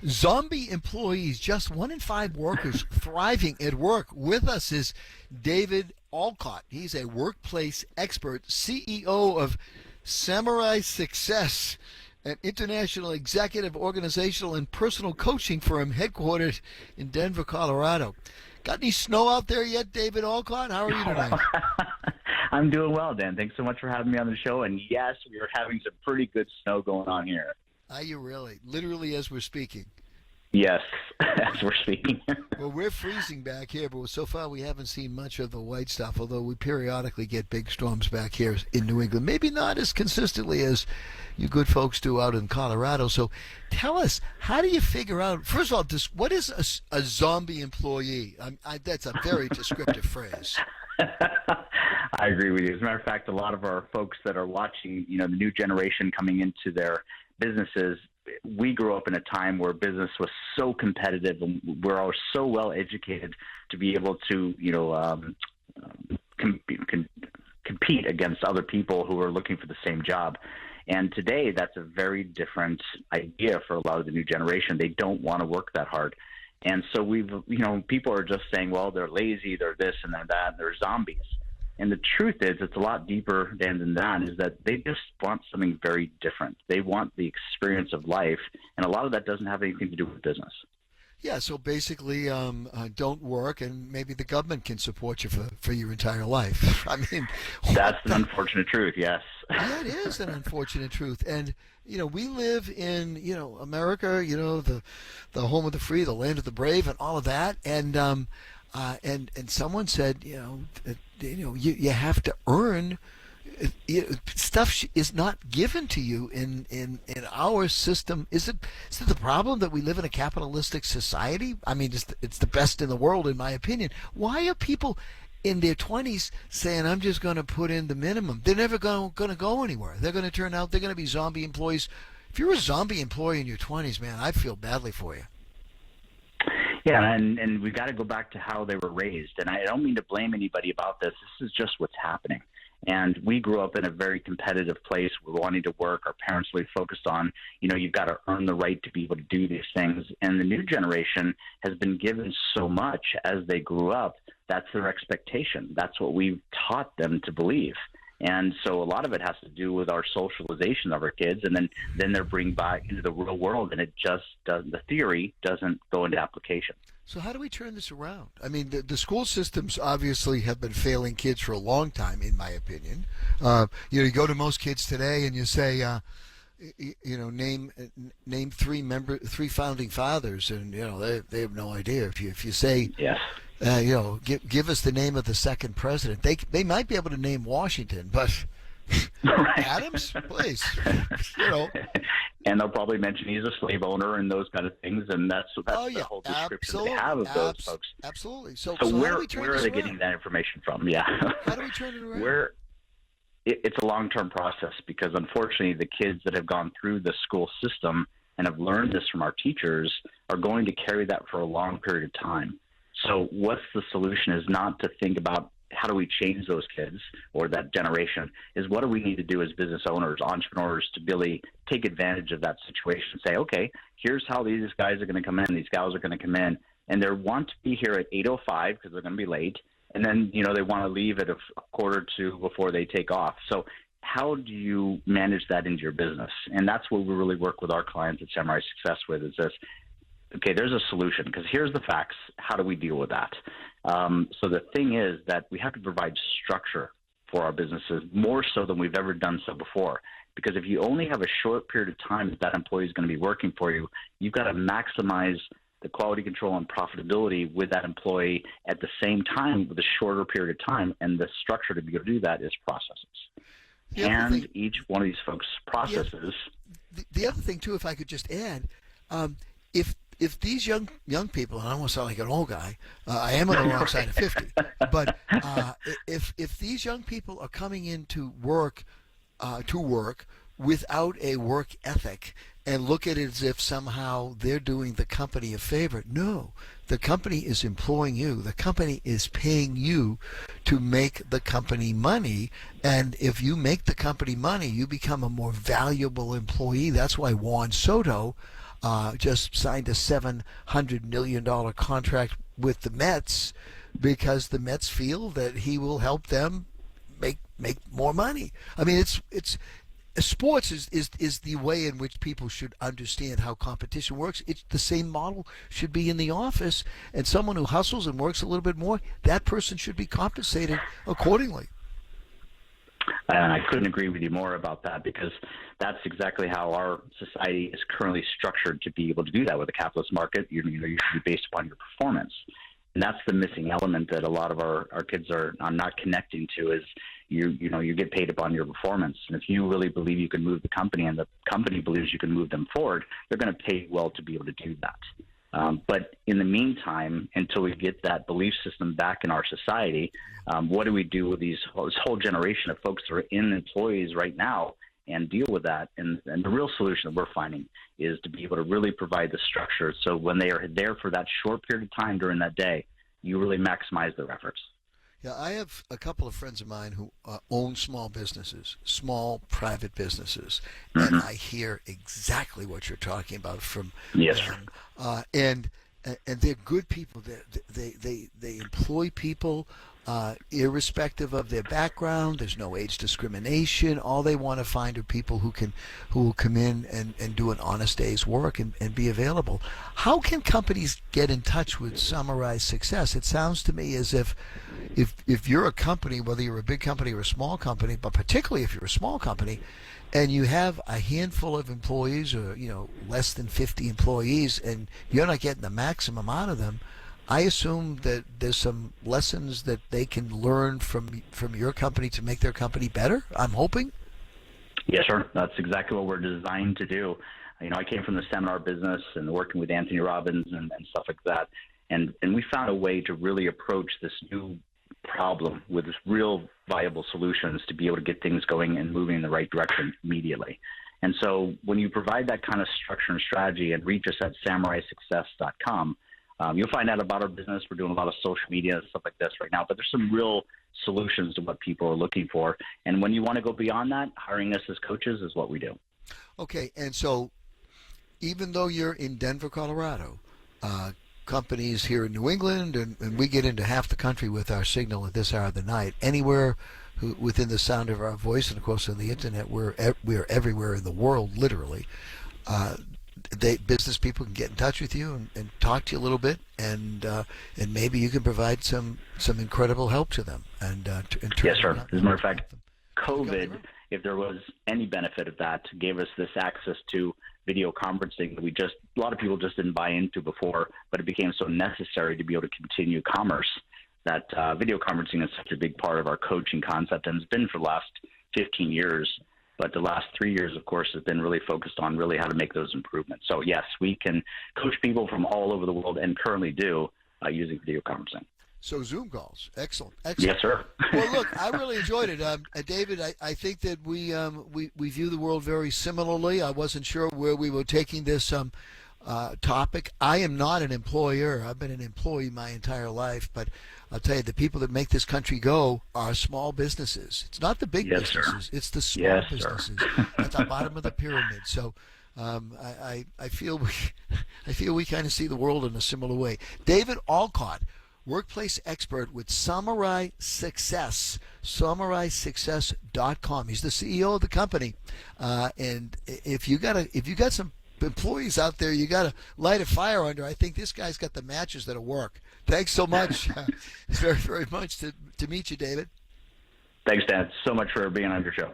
Zombie employees, just 1 in 5 workers thriving at work. With us is David Olcott. He's a workplace expert, CEO of Samurai Success, an international executive, organizational, and personal coaching firm headquartered in Denver, Colorado. Got any snow out there yet, David Olcott? How are you tonight? I'm doing well, Dan. Thanks so much for having me on the show. And yes, we are having some pretty good snow going on here. Are you really? Literally as we're speaking? Yes, as we're speaking. Well, we're freezing back here, but so far we haven't seen much of the white stuff, although we periodically get big storms back here in New England. Maybe not as consistently as you good folks do out in Colorado. So tell us, how do you figure out, first of all, what is a zombie employee? That's a very descriptive phrase. I agree with you. As a matter of fact, a lot of our folks that are watching, the new generation coming into their businesses, we grew up in a time where business was so competitive and we're all so well educated to be able to, compete against other people who are looking for the same job. And today, that's a very different idea for a lot of the new generation. They don't want to work that hard. And so people are just saying, well, they're lazy, they're this and they're that, they're zombies. And the truth is, it's a lot deeper than that, is that they just want something very different. They want the experience of life, and a lot of that doesn't have anything to do with business. Yeah, so basically, don't work, and maybe the government can support you for your entire life. I mean, that's an unfortunate truth. Yes. Yeah, it is an unfortunate truth, and we live in America, the home of the free, the land of the brave, and all of that, and someone said, you have to earn. Stuff is not given to you in our system. Is it the problem that we live in a capitalistic society? I mean, it's the best in the world, in my opinion. Why are people in their 20s saying, I'm just going to put in the minimum? They're never going to go anywhere. They're going to turn out, they're going to be zombie employees. If you're a zombie employee in your 20s, man, I feel badly for you. Yeah, and we've got to go back to how they were raised. And I don't mean to blame anybody about this. This is just what's happening. And we grew up in a very competitive place. We're wanting to work. Our parents really focused on, you've got to earn the right to be able to do these things. And the new generation has been given so much as they grew up. That's their expectation. That's what we've taught them to believe. And so a lot of it has to do with our socialization of our kids, and then they're bring back into the real world, and it just doesn't, the theory doesn't go into application. So how do we turn this around? I mean, the school systems obviously have been failing kids for a long time, in my opinion. You go to most kids today and you say, name three founding fathers, and they have no idea. If you say, yes. Give us the name of the second president. They might be able to name Washington, but Adams, please, And they'll probably mention he's a slave owner and those kind of things, and that's the whole description they have of those folks. Absolutely. So where are they getting that information from? Yeah. How do we turn it around? It's a long-term process, because unfortunately the kids that have gone through the school system and have learned this from our teachers are going to carry that for a long period of time. So what's the solution is not to think about how do we change those kids or that generation, is what do we need to do as business owners, entrepreneurs, to really take advantage of that situation, say, okay, here's how these guys are going to come in, these gals are going to come in, and they want to be here at 8:05 because they're going to be late, and then they want to leave at a quarter to before they take off. So how do you manage that into your business? And that's what we really work with our clients at Samurai Success with, is this. Okay, there's a solution, because here's the facts. How do we deal with that? So the thing is that we have to provide structure for our businesses, more so than we've ever done so before. Because if you only have a short period of time that employee is going to be working for you, you've got to maximize the quality control and profitability with that employee at the same time with a shorter period of time. And the structure to be able to do that is processes. Each one of these folks' processes. The other thing, too, if I could just add, if these young people, and I don't want to sound like an old guy, I am on the wrong side of 50, but if these young people are coming into work without a work ethic and look at it as if somehow they're doing the company a favor, no, the company is employing you. The company is paying you to make the company money, and if you make the company money, you become a more valuable employee. That's why Juan Soto just signed a $700 million contract with the Mets because the Mets feel that he will help them make more money. I mean, it's sports is the way in which people should understand how competition works. It's the same model should be in the office, and someone who hustles and works a little bit more, that person should be compensated accordingly. And I couldn't agree with you more about that, because that's exactly how our society is currently structured to be able to do that with the capitalist market. You should be based upon your performance. And that's the missing element that a lot of our kids are not connecting to, is you get paid upon your performance. And if you really believe you can move the company and the company believes you can move them forward, they're going to pay well to be able to do that. But in the meantime, until we get that belief system back in our society, what do we do with this whole generation of folks that are in employees right now and deal with that? And the real solution that we're finding is to be able to really provide the structure so when they are there for that short period of time during that day, you really maximize their efforts. Yeah, I have a couple of friends of mine who own small businesses, small private businesses, and I hear exactly what you're talking about from them. And they're good people. They employ people irrespective of their background. There's no age discrimination. All they want to find are people who will come in and do an honest day's work and be available. How can companies get in touch with Samurai Success? It sounds to me as if you're a company, whether you're a big company or a small company, but particularly if you're a small company, and you have a handful of employees, or less than 50 employees, and you're not getting the maximum out of them, I assume that there's some lessons that they can learn from your company to make their company better. I'm hoping. Yes, sir. That's exactly what we're designed to do. I came from the seminar business and working with Anthony Robbins and stuff like that, and we found a way to really approach this new problem with real viable solutions to be able to get things going and moving in the right direction immediately. And so when you provide that kind of structure and strategy, and reach us at samuraisuccess.com, you'll find out about our business. We're doing a lot of social media and stuff like this right now, but there's some real solutions to what people are looking for. And when you want to go beyond that, hiring us as coaches is what we do. Okay, and so even though you're in Denver, Colorado, companies here in New England, and we get into half the country with our signal at this hour of the night, anywhere within the sound of our voice, and of course on the internet, we're everywhere in the world, literally. Business people can get in touch with you and talk to you a little bit, and maybe you can provide some incredible help to them. Yes, sir. As a matter of fact, COVID, if there was any benefit of that, gave us this access to video conferencing that a lot of people just didn't buy into before, but it became so necessary to be able to continue commerce that video conferencing is such a big part of our coaching concept, and it's been for the last 15 years. But the last 3 years, of course, has been really focused on really how to make those improvements. So, yes, we can coach people from all over the world, and currently do, using video conferencing. So Zoom calls. Excellent. Yes, sir. Well, look, I really enjoyed it. David, I think that we view the world very similarly. I wasn't sure where we were taking this topic. I am not an employer. I've been an employee my entire life, but I'll tell you, the people that make this country go are small businesses. It's not the big businesses. It's the small businesses at the bottom of the pyramid. So I feel we kind of see the world in a similar way. David Olcott, workplace expert with Samurai Success, samuraisuccess.com. He's the CEO of the company, and if you got some employees out there you got to light a fire under, I think this guy's got the matches that'll work. Thanks so much. Very, very much to meet you, David. Thanks, Dan, so much for being on your show.